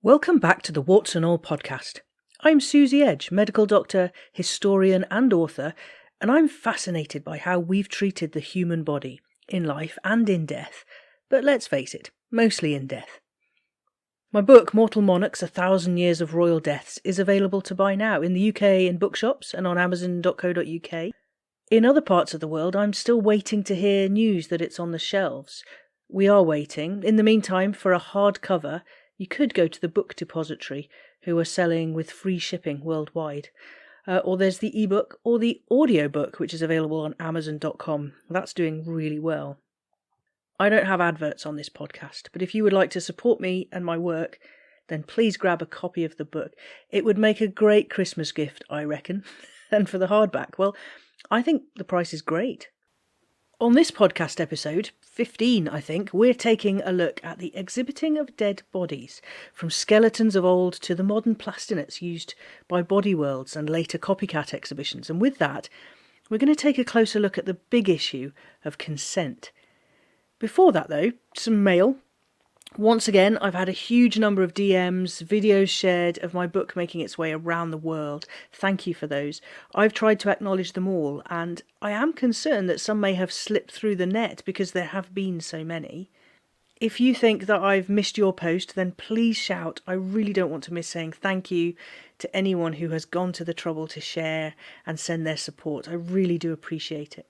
Welcome back to the Warts and All podcast. I'm Suzie Edge, medical doctor, historian and author, and I'm fascinated by how we've treated the human body, in life and in death, but let's face it, mostly in death. My book, Mortal Monarchs, 1,000 Years of Royal Deaths, is available to buy now in the UK in bookshops and on amazon.co.uk. In other parts of the world, I'm still waiting to hear news that it's on the shelves. We are waiting. In the meantime, for a hardcover, you could go to the Book Depository, who are selling with free shipping worldwide. Or there's the ebook or the audiobook, which is available on amazon.com. That's doing really well. I don't have adverts on this podcast, but if you would like to support me and my work, then please grab a copy of the book. It would make a great Christmas gift, I reckon. And for the hardback, well, I think the price is great. On this podcast episode, 15 I think, we're taking a look at the exhibiting of dead bodies, from skeletons of old to the modern plastinates used by body worlds and later copycat exhibitions. And with that, we're going to take a closer look at the big issue of consent. Before that though, some mail. Once again, I've had a huge number of DMs, videos shared of my book making its way around the world. Thank you for those. I've tried to acknowledge them all, and I am concerned that some may have slipped through the net because there have been so many. If you think that I've missed your post, then please shout. I really don't want to miss saying thank you to anyone who has gone to the trouble to share and send their support. I really do appreciate it.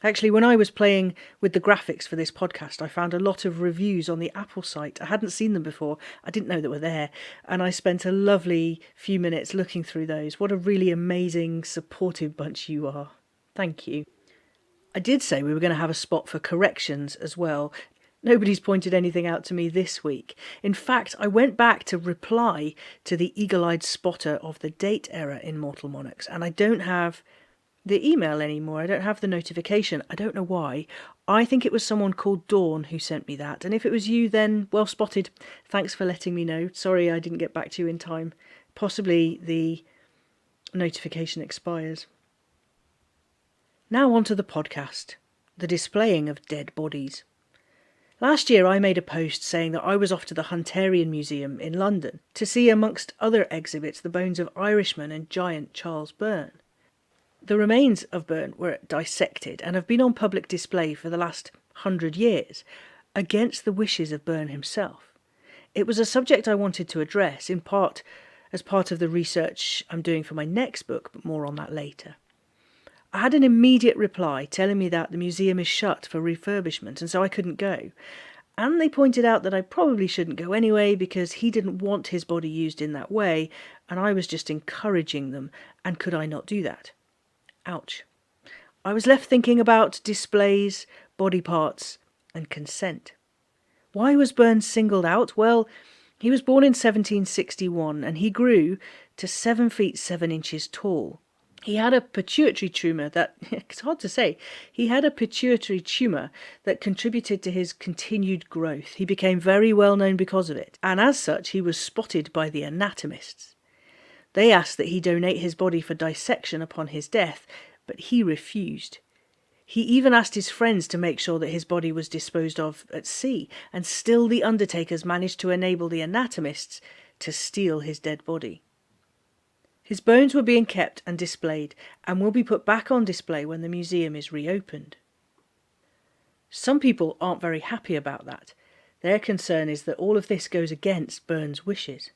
Actually, when I was playing with the graphics for this podcast, I found a lot of reviews on the Apple site. I hadn't seen them before. I didn't know they were there. And I spent a lovely few minutes looking through those. What a really amazing, supportive bunch you are. Thank you. I did say we were going to have a spot for corrections as well. Nobody's pointed anything out to me this week. In fact, I went back to reply to the eagle-eyed spotter of the date error in Mortal Monarchs, and I don't have the email anymore. I don't have the notification. I don't know why. I think it was someone called Dawn who sent me that. And if it was you, then well spotted. Thanks for letting me know. Sorry I didn't get back to you in time. Possibly the notification expires. Now on to the podcast. The displaying of dead bodies. Last year I made a post saying that I was off to the Hunterian Museum in London to see, amongst other exhibits, the bones of Irishman and giant Charles Byrne. The remains of Byrne were dissected and have been on public display for the last 100 years, against the wishes of Byrne himself. It was a subject I wanted to address, in part as part of the research I'm doing for my next book, but more on that later. I had an immediate reply telling me that the museum is shut for refurbishment, and so I couldn't go. And they pointed out that I probably shouldn't go anyway because he didn't want his body used in that way, and I was just encouraging them, and could I not do that? Ouch. I was left thinking about displays, body parts, and consent. Why was Byrne singled out? Well, he was born in 1761 and he grew to 7 feet 7 inches tall. He had a pituitary tumour that, it's hard to say, he had a pituitary tumour that contributed to his continued growth. He became very well known because of it, and as such he was spotted by the anatomists. They asked that he donate his body for dissection upon his death, but he refused. He even asked his friends to make sure that his body was disposed of at sea, and still the undertakers managed to enable the anatomists to steal his dead body. His bones were being kept and displayed, and will be put back on display when the museum is reopened. Some people aren't very happy about that. Their concern is that all of this goes against Byrne's wishes.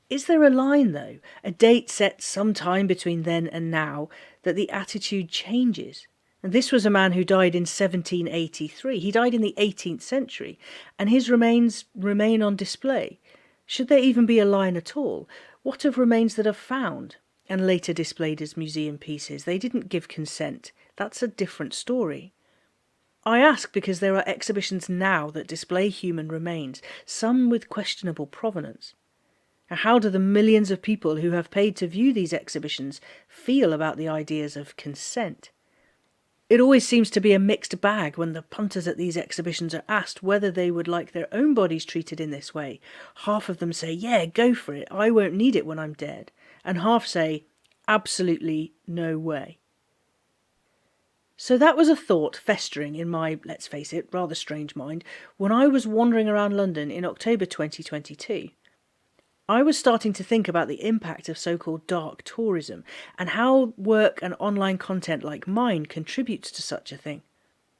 Is there a line, though, a date set sometime between then and now, that the attitude changes? And this was a man who died in 1783. He died in the 18th century, and his remains remain on display. Should there even be a line at all? What of remains that are found and later displayed as museum pieces? They didn't give consent. That's a different story. I ask because there are exhibitions now that display human remains, some with questionable provenance. How do the millions of people who have paid to view these exhibitions feel about the ideas of consent? It always seems to be a mixed bag when the punters at these exhibitions are asked whether they would like their own bodies treated in this way. Half of them say, yeah, go for it, I won't need it when I'm dead. And half say, absolutely no way. So that was a thought festering in my, let's face it, rather strange mind when I was wandering around London in October 2022. I was starting to think about the impact of so-called dark tourism and how work and online content like mine contributes to such a thing.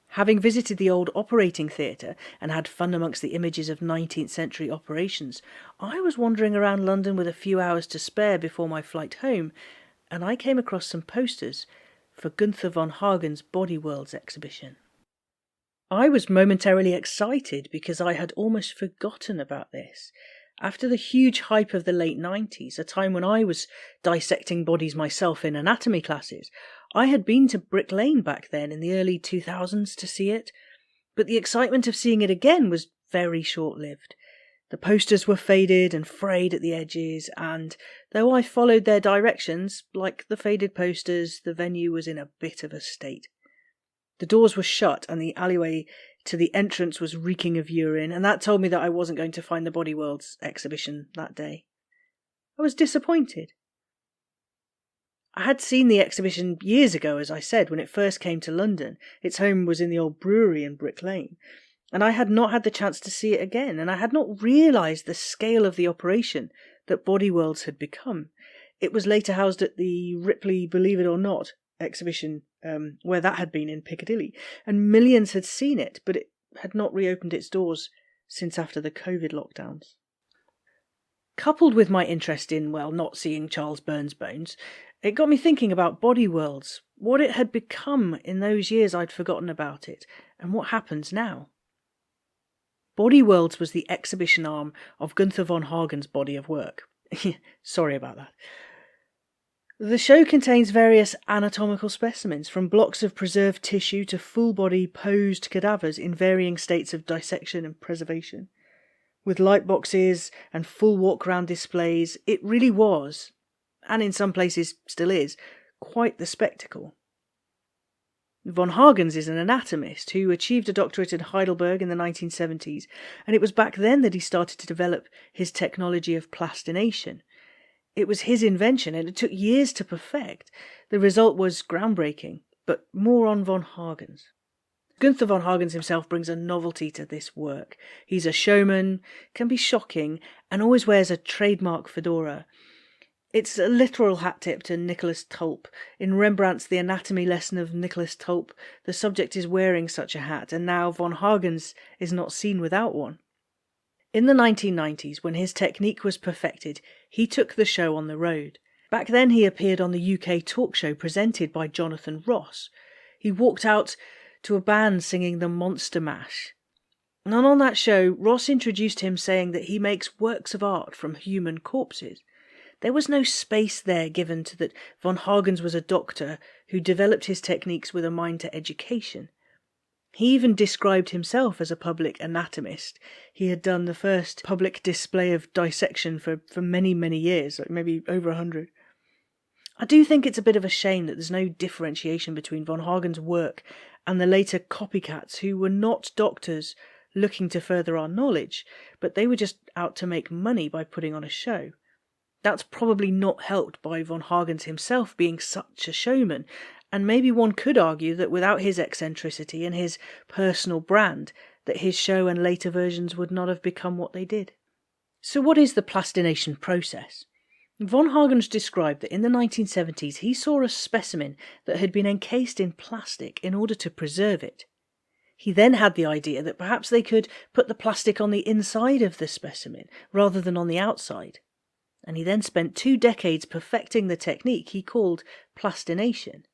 Having visited the old operating theatre and had fun amongst the images of 19th century operations, I was wandering around London with a few hours to spare before my flight home, and I came across some posters for Gunther von Hagen's Body Worlds exhibition. I was momentarily excited because I had almost forgotten about this. After the huge hype of the late 90s, a time when I was dissecting bodies myself in anatomy classes, I had been to Brick Lane back then in the early 2000s to see it, but the excitement of seeing it again was very short-lived. The posters were faded and frayed at the edges, and though I followed their directions, like the faded posters, the venue was in a bit of a state. The doors were shut and the alleyway to the entrance was reeking of urine, and that told me that I wasn't going to find the Body Worlds exhibition that day. I was disappointed. I had seen the exhibition years ago, as I said, when it first came to London. Its home was in the old brewery in Brick Lane, and I had not had the chance to see it again, and I had not realised the scale of the operation that Body Worlds had become. It was later housed at the Ripley Believe It or Not exhibition, where that had been in Piccadilly, and millions had seen it, but it had not reopened its doors since after the COVID lockdowns. Coupled with my interest in, well, not seeing Charles Byrne's bones, it got me thinking about Body Worlds, what it had become in those years I'd forgotten about it, and what happens now. Body Worlds was the exhibition arm of Gunther von Hagen's body of work. Sorry about that. The show contains various anatomical specimens, from blocks of preserved tissue to full-body posed cadavers in varying states of dissection and preservation. With light boxes and full walk-round displays, it really was, and in some places still is, quite the spectacle. Von Hagens is an anatomist who achieved a doctorate in Heidelberg in the 1970s, and it was back then that he started to develop his technology of plastination. It was his invention, and it took years to perfect. The result was groundbreaking, but more on von Hagens. Gunther von Hagens himself brings a novelty to this work. He's a showman, can be shocking, and always wears a trademark fedora. It's a literal hat tip to Nicholas Tulp. In Rembrandt's The Anatomy Lesson of Nicholas Tulp, the subject is wearing such a hat, and now von Hagens is not seen without one. In the 1990s, when his technique was perfected, he took the show on the road. Back then he appeared on the UK talk show presented by Jonathan Ross. He walked out to a band singing the Monster Mash. And on that show, Ross introduced him saying that he makes works of art from human corpses. There was no space there given to that von Hagens was a doctor who developed his techniques with a mind to education. He even described himself as a public anatomist. He had done the first public display of dissection for many, many years, like maybe over 100. I do think it's a bit of a shame that there's no differentiation between von Hagen's work and the later copycats who were not doctors looking to further our knowledge, but they were just out to make money by putting on a show. That's probably not helped by von Hagens himself being such a showman, and maybe one could argue that without his eccentricity and his personal brand, that his show and later versions would not have become what they did. So what is the plastination process? Von Hagens described that in the 1970s he saw a specimen that had been encased in plastic in order to preserve it. He then had the idea that perhaps they could put the plastic on the inside of the specimen rather than on the outside. And he then spent 2 decades perfecting the technique he called plastination.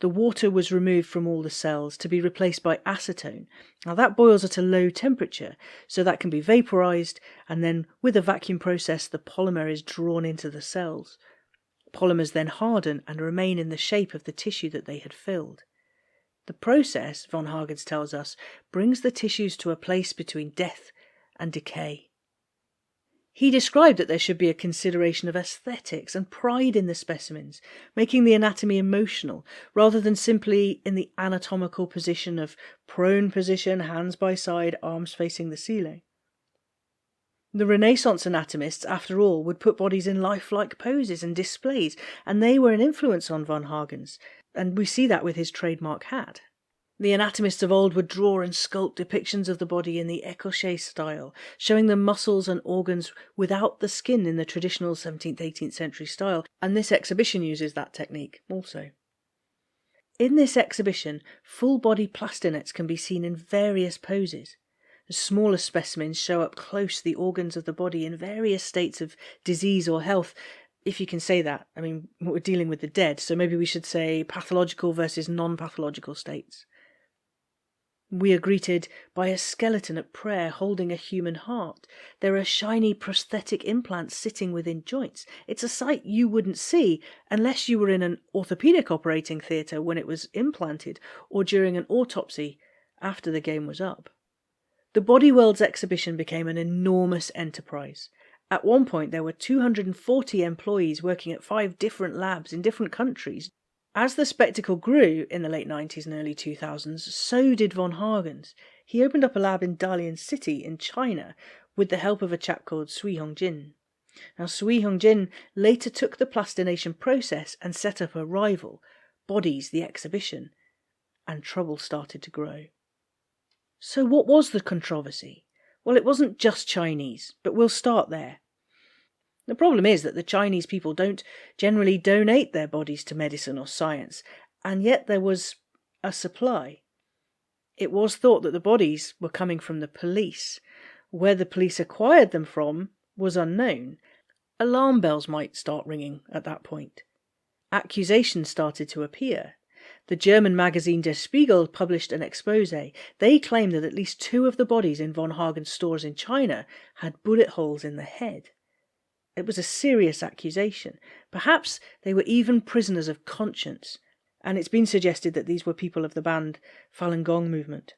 The water was removed from all the cells to be replaced by acetone. Now that boils at a low temperature, so that can be vaporized, and then with a vacuum process the polymer is drawn into the cells. Polymers then harden and remain in the shape of the tissue that they had filled. The process, von Hagens tells us, brings the tissues to a place between death and decay. He described that there should be a consideration of aesthetics and pride in the specimens, making the anatomy emotional, rather than simply in the anatomical position of prone position, hands by side, arms facing the ceiling. The Renaissance anatomists, after all, would put bodies in lifelike poses and displays, and they were an influence on von Hagens. and we see that with his trademark hat. The anatomists of old would draw and sculpt depictions of the body in the écorché style, showing the muscles and organs without the skin in the traditional 17th-18th century style, and this exhibition uses that technique also. In this exhibition, full-body plastinets can be seen in various poses. The smaller specimens show up close the organs of the body in various states of disease or health, if you can say that. I mean, we're dealing with the dead, so maybe we should say pathological versus non-pathological states. We are greeted by a skeleton at prayer holding a human heart. There are shiny prosthetic implants sitting within joints. It's a sight you wouldn't see unless you were in an orthopedic operating theatre when it was implanted, or during an autopsy after the game was up. The Body Worlds exhibition became an enormous enterprise. At one point there were 240 employees working at 5 different labs in different countries. As the spectacle grew in the late 90s and early 2000s, so did von Hagens. He opened up a lab in Dalian City in China with the help of a chap called Suzie Hongjin. Now, Suzie Hongjin later took the plastination process and set up a rival, Bodies, the exhibition, and trouble started to grow. So what was the controversy? Well, it wasn't just Chinese, but we'll start there. The problem is that the Chinese people don't generally donate their bodies to medicine or science, and yet there was a supply. It was thought that the bodies were coming from the police. Where the police acquired them from was unknown. Alarm bells might start ringing at that point. Accusations started to appear. The German magazine Der Spiegel published an exposé. They claimed that at least 2 of the bodies in von Hagen's stores in China had bullet holes in the head. It was a serious accusation. Perhaps they were even prisoners of conscience, and it's been suggested that these were people of the banned Falun Gong movement.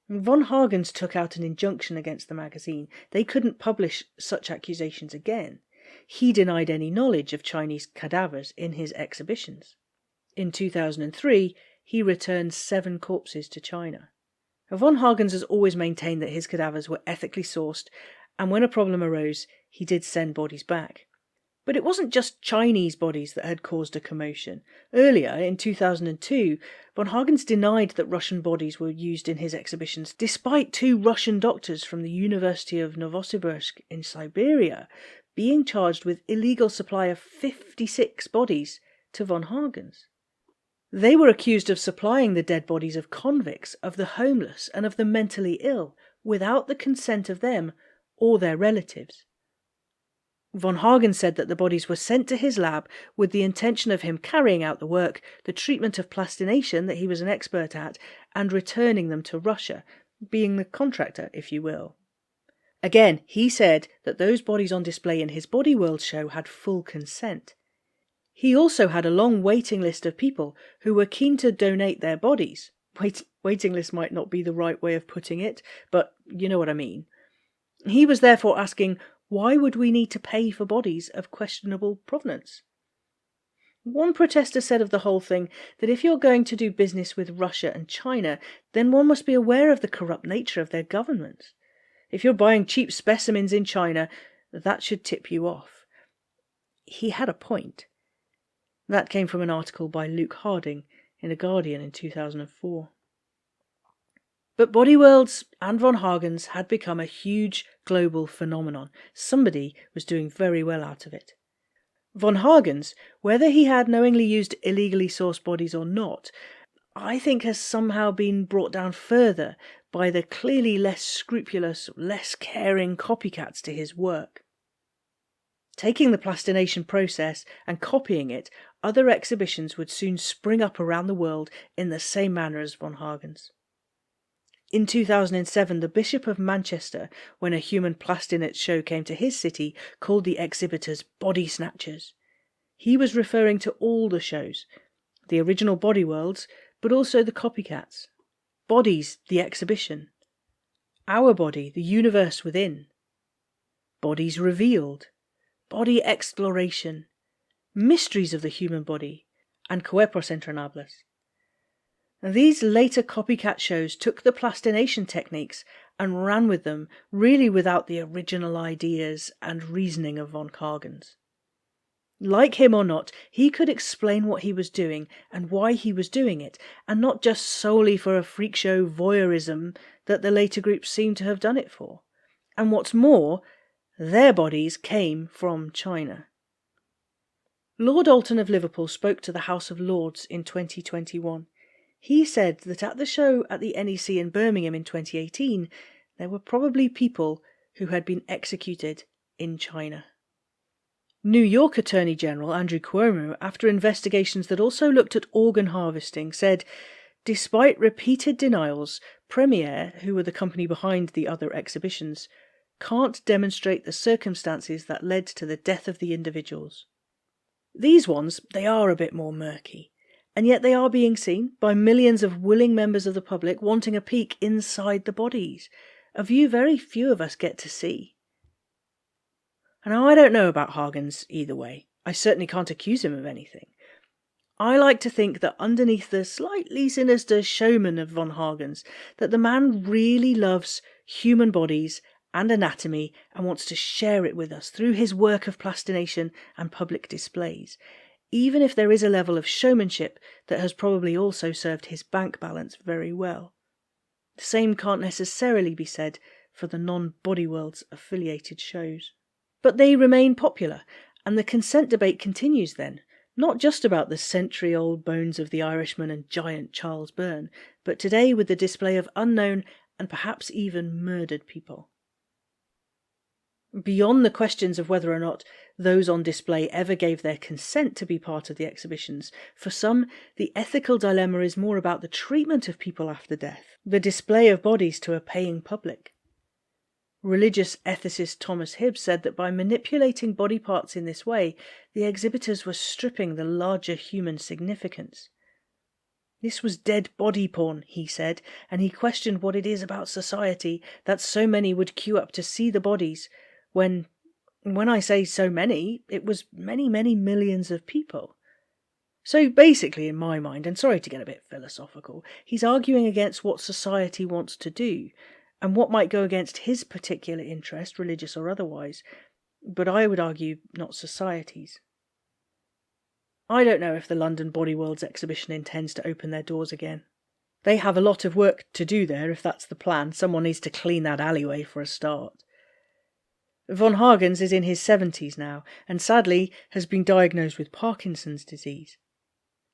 Von Hagens took out an injunction against the magazine. They couldn't publish such accusations again. He denied any knowledge of Chinese cadavers in his exhibitions. In 2003, he returned 7 corpses to China. Von Hagens has always maintained that his cadavers were ethically sourced, and when a problem arose, he did send bodies back. But it wasn't just Chinese bodies that had caused a commotion. Earlier, in 2002, von Hagens denied that Russian bodies were used in his exhibitions, despite 2 Russian doctors from the University of Novosibirsk in Siberia being charged with illegal supply of 56 bodies to von Hagens. They were accused of supplying the dead bodies of convicts, of the homeless, and of the mentally ill, without the consent of them or their relatives. Von Hagen said that the bodies were sent to his lab with the intention of him carrying out the work, the treatment of plastination that he was an expert at, and returning them to Russia, being the contractor, if you will. Again, he said that those bodies on display in his Body World show had full consent. He also had a long waiting list of people who were keen to donate their bodies. Waiting list might not be the right way of putting it, but you know what I mean. He was therefore asking, why would we need to pay for bodies of questionable provenance? One protester said of the whole thing that if you're going to do business with Russia and China, then one must be aware of the corrupt nature of their governments. If you're buying cheap specimens in China, that should tip you off. He had a point. That came from an article by Luke Harding in The Guardian in 2004. But Body Worlds and von Hagens had become a huge global phenomenon. Somebody was doing very well out of it. Von Hagens, whether he had knowingly used illegally sourced bodies or not, I think has somehow been brought down further by the clearly less scrupulous, less caring copycats to his work. Taking the plastination process and copying it, other exhibitions would soon spring up around the world in the same manner as von Hagens. In 2007, the Bishop of Manchester, when a human plastinet show came to his city, called the exhibitors body snatchers. He was referring to all the shows, the original Body Worlds, but also the copycats. Bodies, the exhibition. Our Body, the universe within. Bodies Revealed. Body Exploration. Mysteries of the human body, and Cuerpos Entrenables. These later copycat shows took the plastination techniques and ran with them, really without the original ideas and reasoning of von Hagens. Like him or not, he could explain what he was doing and why he was doing it, and not just solely for a freak show voyeurism that the later groups seem to have done it for. And what's more, their bodies came from China. Lord Alton of Liverpool spoke to the House of Lords in 2021. He said that at the show at the NEC in Birmingham in 2018, there were probably people who had been executed in China. New York Attorney General Andrew Cuomo, after investigations that also looked at organ harvesting, said, despite repeated denials, Premiere, who were the company behind the other exhibitions, can't demonstrate the circumstances that led to the death of the individuals. These ones, they are a bit more murky, and yet they are being seen by millions of willing members of the public wanting a peek inside the bodies, a view very few of us get to see. And I don't know about Hagens either way. I certainly can't accuse him of anything. I like to think that underneath the slightly sinister showman of von Hagens, that the man really loves human bodies and anatomy and wants to share it with us through his work of plastination and public displays, even if there is a level of showmanship that has probably also served his bank balance very well. The same can't necessarily be said for the non-Body Worlds affiliated shows. But they remain popular, and the consent debate continues then, not just about the century-old bones of the Irishman and giant Charles Byrne, but today with the display of unknown and perhaps even murdered people. Beyond the questions of whether or not those on display ever gave their consent to be part of the exhibitions, for some, the ethical dilemma is more about the treatment of people after death, the display of bodies to a paying public. Religious ethicist Thomas Hibbs said that by manipulating body parts in this way, the exhibitors were stripping the larger human significance. This was dead body porn, he said, and he questioned what it is about society that so many would queue up to see the bodies, when I say so many, it was many, many millions of people. So basically, in my mind, and sorry to get a bit philosophical, he's arguing against what society wants to do, and what might go against his particular interest, religious or otherwise, but I would argue not society's. I don't know if the London Body Worlds exhibition intends to open their doors again. They have a lot of work to do there, if that's the plan. Someone needs to clean that alleyway for a start. Von Hagens is in his 70s now, and sadly has been diagnosed with Parkinson's disease.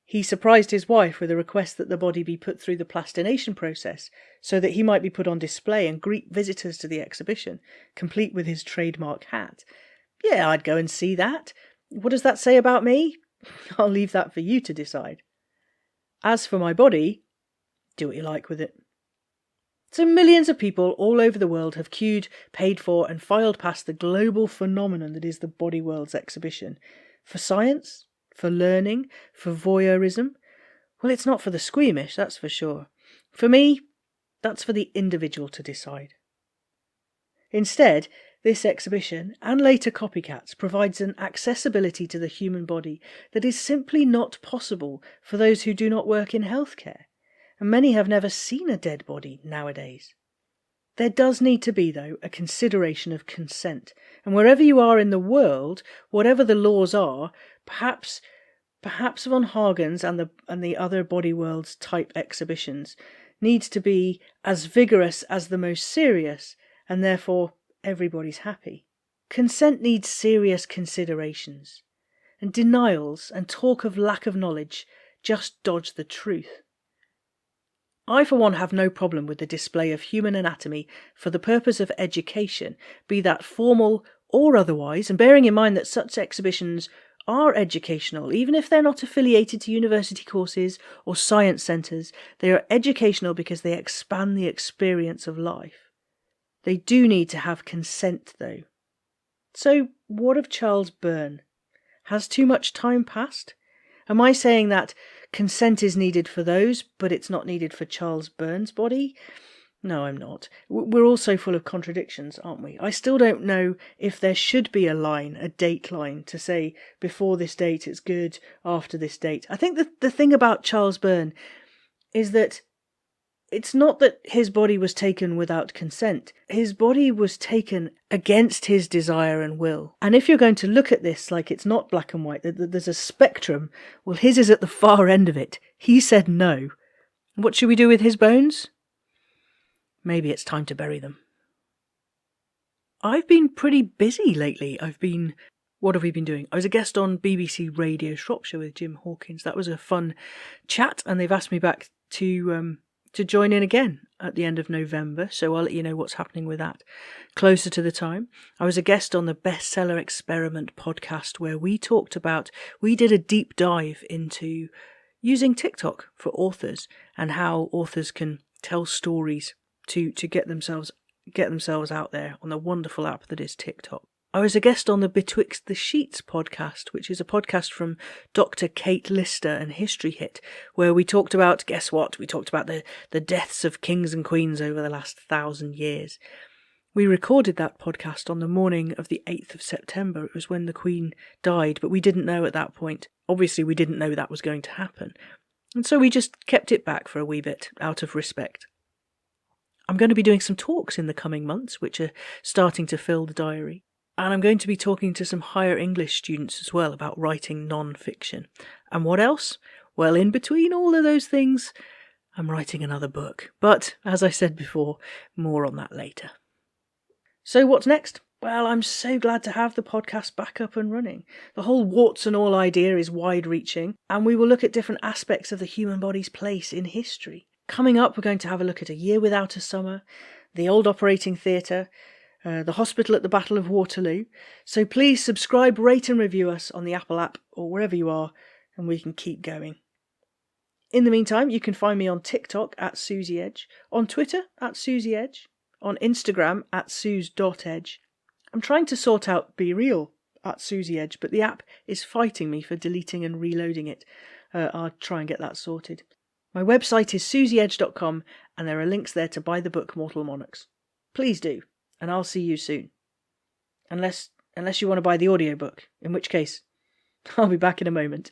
He surprised his wife with a request that the body be put through the plastination process so that he might be put on display and greet visitors to the exhibition, complete with his trademark hat. Yeah, I'd go and see that. What does that say about me? I'll leave that for you to decide. As for my body, do what you like with it. So millions of people all over the world have queued, paid for and filed past the global phenomenon that is the Body Worlds exhibition. For science? For learning? For voyeurism? Well, it's not for the squeamish, that's for sure. For me, that's for the individual to decide. Instead, this exhibition, and later copycats, provides an accessibility to the human body that is simply not possible for those who do not work in healthcare, and many have never seen a dead body nowadays. There does need to be, though, a consideration of consent, and wherever you are in the world, whatever the laws are, perhaps von Hagens and the other Body Worlds type exhibitions needs to be as vigorous as the most serious, and therefore everybody's happy. Consent needs serious considerations, and denials and talk of lack of knowledge just dodge the truth. I, for one, have no problem with the display of human anatomy for the purpose of education, be that formal or otherwise, and bearing in mind that such exhibitions are educational, even if they're not affiliated to university courses or science centres. They are educational because they expand the experience of life. They do need to have consent, though. So, what of Charles Byrne? Has too much time passed? Am I saying that consent is needed for those, but it's not needed for Charles Byrne's body? No, I'm not. We're all so full of contradictions, aren't we? I still don't know if there should be a line, a date line, to say before this date it's good, after this date. I think the thing about Charles Byrne is that It's not that his body was taken without consent. His body was taken against his desire and will. And if you're going to look at this like it's not black and white, that there's a spectrum, well, his is at the far end of it. He said no. What should we do with his bones? Maybe it's time to bury them. I've been pretty busy lately. What have we been doing? I was a guest on BBC Radio Shropshire with Jim Hawkins. That was a fun chat, and they've asked me back to join in again at the end of November, so I'll let you know what's happening with that closer to the time. I was a guest on the Bestseller Experiment podcast where we did a deep dive into using TikTok for authors and how authors can tell stories to get themselves out there on the wonderful app that is TikTok. I was a guest on the Betwixt the Sheets podcast, which is a podcast from Dr. Kate Lister and History Hit, where we talked about, guess what? We talked about the deaths of kings and queens over the last 1,000 years. We recorded that podcast on the morning of the 8th of September. It was when the Queen died, but we didn't know at that point. Obviously, we didn't know that was going to happen. And so we just kept it back for a wee bit, out of respect. I'm going to be doing some talks in the coming months, which are starting to fill the diary. And I'm going to be talking to some higher English students as well about writing non-fiction. And what else? Well, in between all of those things, I'm writing another book. But, as I said before, more on that later. So what's next? Well, I'm so glad to have the podcast back up and running. The whole warts and all idea is wide-reaching, and we will look at different aspects of the human body's place in history. Coming up, we're going to have a look at A Year Without a Summer, the Old Operating Theatre, the hospital at the Battle of Waterloo. So please subscribe, rate and review us on the Apple app or wherever you are, and we can keep going. In the meantime, you can find me on TikTok at Suzie Edge, on Twitter at Suzie Edge, on Instagram at Suze.edge. I'm trying to sort out Be Real at Suzie Edge, but the app is fighting me for deleting and reloading it. I'll try and get that sorted. My website is susieedge.com, and there are links there to buy the book Mortal Monarchs. Please do. And I'll see you soon. Unless you want to buy the audiobook, in which case, I'll be back in a moment.